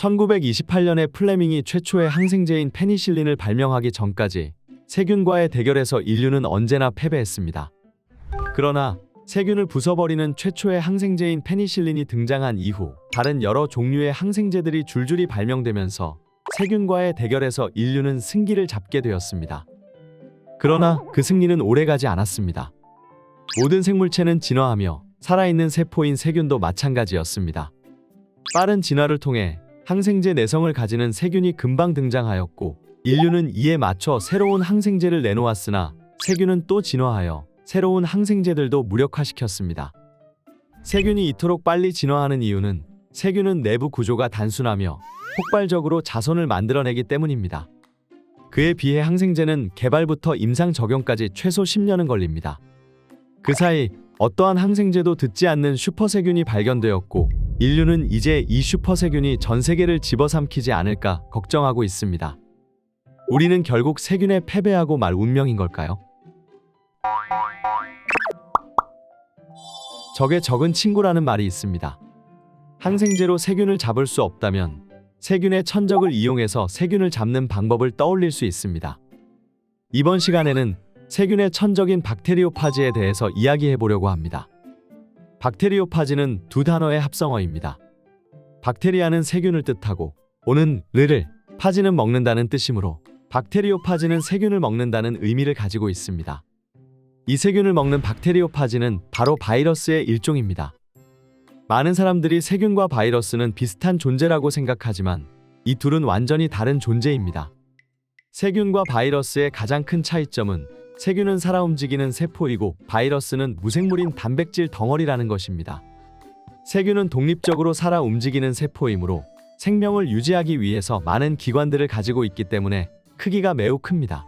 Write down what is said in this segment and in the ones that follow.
1928년에 플레밍이 최초의 항생제인 페니실린을 발명하기 전까지 세균과의 대결에서 인류는 언제나 패배했습니다. 그러나 세균을 부숴버리는 최초의 항생제인 페니실린이 등장한 이후 다른 여러 종류의 항생제들이 줄줄이 발명되면서 세균과의 대결에서 인류는 승기를 잡게 되었습니다. 그러나 그 승리는 오래가지 않았습니다. 모든 생물체는 진화하며 살아있는 세포인 세균도 마찬가지였습니다. 빠른 진화를 통해 항생제 내성을 가지는 세균이 금방 등장하였고 인류는 이에 맞춰 새로운 항생제를 내놓았으나 세균은 또 진화하여 새로운 항생제들도 무력화시켰습니다. 세균이 이토록 빨리 진화하는 이유는 세균은 내부 구조가 단순하며 폭발적으로 자손을 만들어내기 때문입니다. 그에 비해 항생제는 개발부터 임상 적용까지 최소 10년은 걸립니다. 그 사이 어떠한 항생제도 듣지 않는 슈퍼세균이 발견되었고 인류는 이제 이 슈퍼세균이 전 세계를 집어삼키지 않을까 걱정하고 있습니다. 우리는 결국 세균에 패배하고 말 운명인 걸까요? 적의 적은 친구라는 말이 있습니다. 항생제로 세균을 잡을 수 없다면 세균의 천적을 이용해서 세균을 잡는 방법을 떠올릴 수 있습니다. 이번 시간에는 세균의 천적인 박테리오파지에 대해서 이야기해 보려고 합니다. 박테리오파지는 두 단어의 합성어입니다. 박테리아는 세균을 뜻하고 오는 르를 파지는 먹는다는 뜻이므로 박테리오파지는 세균을 먹는다는 의미를 가지고 있습니다. 이 세균을 먹는 박테리오파지는 바로 바이러스의 일종입니다. 많은 사람들이 세균과 바이러스는 비슷한 존재라고 생각하지만 이 둘은 완전히 다른 존재입니다. 세균과 바이러스의 가장 큰 차이점은 세균은 살아 움직이는 세포이고 바이러스는 무생물인 단백질 덩어리라는 것입니다. 세균은 독립적으로 살아 움직이는 세포이므로 생명을 유지하기 위해서 많은 기관들을 가지고 있기 때문에 크기가 매우 큽니다.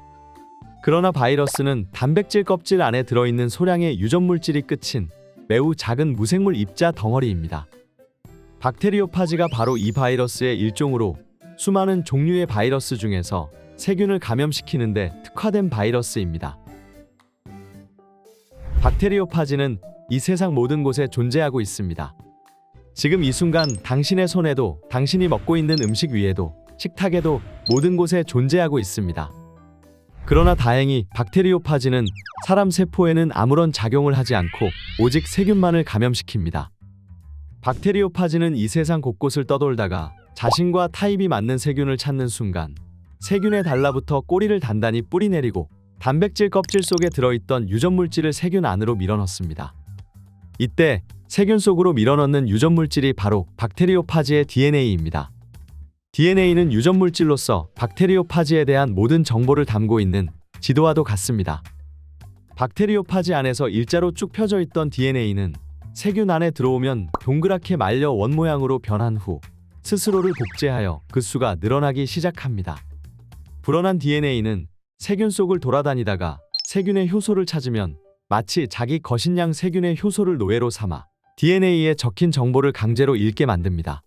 그러나 바이러스는 단백질 껍질 안에 들어있는 소량의 유전물질이 끝인 매우 작은 무생물 입자 덩어리입니다. 박테리오파지가 바로 이 바이러스의 일종으로 수많은 종류의 바이러스 중에서 세균을 감염시키는데 특화된 바이러스입니다. 박테리오파지는 이 세상 모든 곳에 존재하고 있습니다. 지금 이 순간 당신의 손에도 당신이 먹고 있는 음식 위에도 식탁에도 모든 곳에 존재하고 있습니다. 그러나 다행히 박테리오파지는 사람 세포에는 아무런 작용을 하지 않고 오직 세균만을 감염시킵니다. 박테리오파지는 이 세상 곳곳을 떠돌다가 자신과 타입이 맞는 세균을 찾는 순간 세균에 달라붙어 꼬리를 단단히 뿌리내리고 단백질 껍질 속에 들어있던 유전물질을 세균 안으로 밀어넣습니다. 이때 세균 속으로 밀어넣는 유전물질이 바로 박테리오파지의 DNA입니다. DNA는 유전물질로서 박테리오파지에 대한 모든 정보를 담고 있는 지도와도 같습니다. 박테리오파지 안에서 일자로 쭉 펴져 있던 DNA는 세균 안에 들어오면 동그랗게 말려 원 모양으로 변한 후 스스로를 복제하여 그 수가 늘어나기 시작합니다. 불어난 DNA는 세균 속을 돌아다니다가 세균의 효소를 찾으면 마치 자기 거신양 세균의 효소를 노예로 삼아 DNA에 적힌 정보를 강제로 읽게 만듭니다.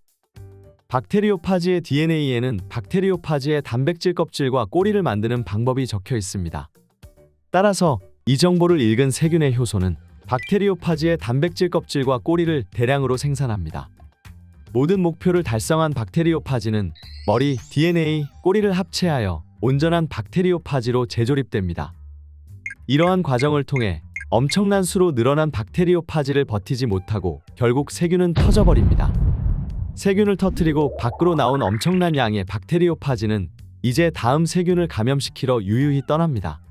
박테리오파지의 DNA에는 박테리오파지의 단백질 껍질과 꼬리를 만드는 방법이 적혀 있습니다. 따라서 이 정보를 읽은 세균의 효소는 박테리오파지의 단백질 껍질과 꼬리를 대량으로 생산합니다. 모든 목표를 달성한 박테리오파지는 머리, DNA, 꼬리를 합체하여 온전한 박테리오파지로 재조립됩니다. 이러한 과정을 통해 엄청난 수로 늘어난 박테리오파지를 버티지 못하고 결국 세균은 터져버립니다. 세균을 터뜨리고 밖으로 나온 엄청난 양의 박테리오파지는 이제 다음 세균을 감염시키러 유유히 떠납니다.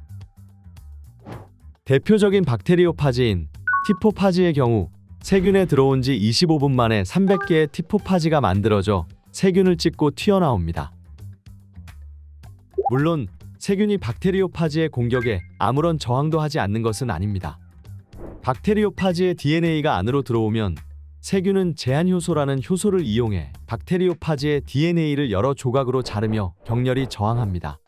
대표적인 박테리오파지인 티포파지의 경우 세균에 들어온 지 25분 만에 300개의 티포파지가 만들어져 세균을 찢고 튀어나옵니다. 물론 세균이 박테리오파지의 공격에 아무런 저항도 하지 않는 것은 아닙니다. 박테리오파지의 DNA가 안으로 들어오면 세균은 제한효소라는 효소를 이용해 박테리오파지의 DNA를 여러 조각으로 자르며 격렬히 저항합니다.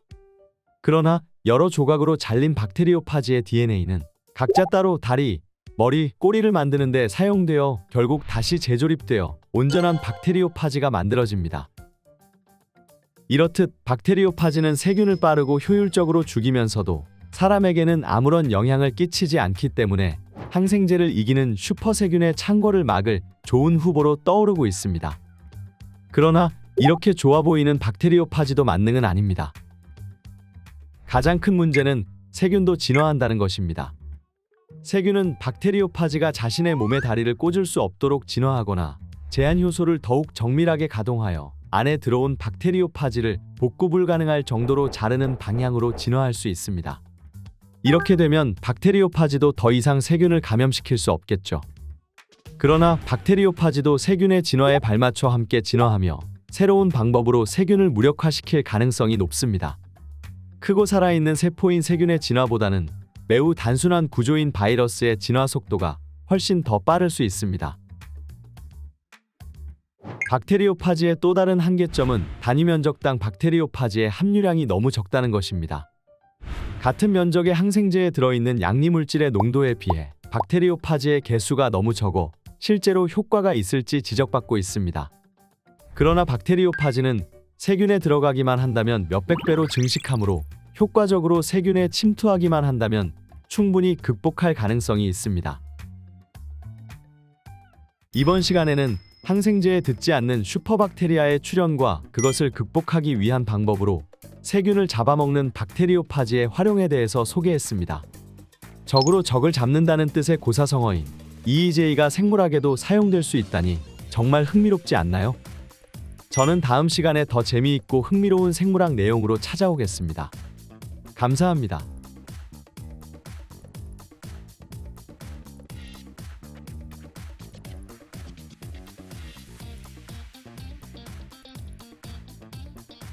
그러나 여러 조각으로 잘린 박테리오파지의 DNA는 각자 따로 다리, 머리, 꼬리를 만드는 데 사용되어 결국 다시 재조립되어 온전한 박테리오파지가 만들어집니다. 이렇듯 박테리오파지는 세균을 빠르고 효율적으로 죽이면서도 사람에게는 아무런 영향을 끼치지 않기 때문에 항생제를 이기는 슈퍼세균의 창궐을 막을 좋은 후보로 떠오르고 있습니다. 그러나 이렇게 좋아 보이는 박테리오파지도 만능은 아닙니다. 가장 큰 문제는 세균도 진화한다는 것입니다. 세균은 박테리오파지가 자신의 몸에 다리를 꽂을 수 없도록 진화하거나 제한 효소를 더욱 정밀하게 가동하여 안에 들어온 박테리오파지를 복구 불가능할 정도로 자르는 방향으로 진화할 수 있습니다. 이렇게 되면 박테리오파지도 더 이상 세균을 감염시킬 수 없겠죠. 그러나 박테리오파지도 세균의 진화에 발맞춰 함께 진화하며 새로운 방법으로 세균을 무력화시킬 가능성이 높습니다. 크고 살아있는 세포인 세균의 진화보다는 매우 단순한 구조인 바이러스의 진화 속도가 훨씬 더 빠를 수 있습니다. 박테리오파지의 또 다른 한계점은 단위 면적당 박테리오파지의 함유량이 너무 적다는 것입니다. 같은 면적의 항생제에 들어있는 양리물질의 농도에 비해 박테리오파지의 개수가 너무 적어 실제로 효과가 있을지 지적받고 있습니다. 그러나 박테리오파지는 세균에 들어가기만 한다면 몇백 배로 증식하므로 효과적으로 세균에 침투하기만 한다면 충분히 극복할 가능성이 있습니다. 이번 시간에는 항생제에 듣지 않는 슈퍼박테리아의 출현과 그것을 극복하기 위한 방법으로 세균을 잡아먹는 박테리오파지의 활용에 대해서 소개했습니다. 적으로 적을 잡는다는 뜻의 고사성어인 EEJ가 생물학에도 사용될 수 있다니 정말 흥미롭지 않나요? 저는 다음 시간에 더 재미있고 흥미로운 생물학 내용으로 찾아오겠습니다. 감사합니다.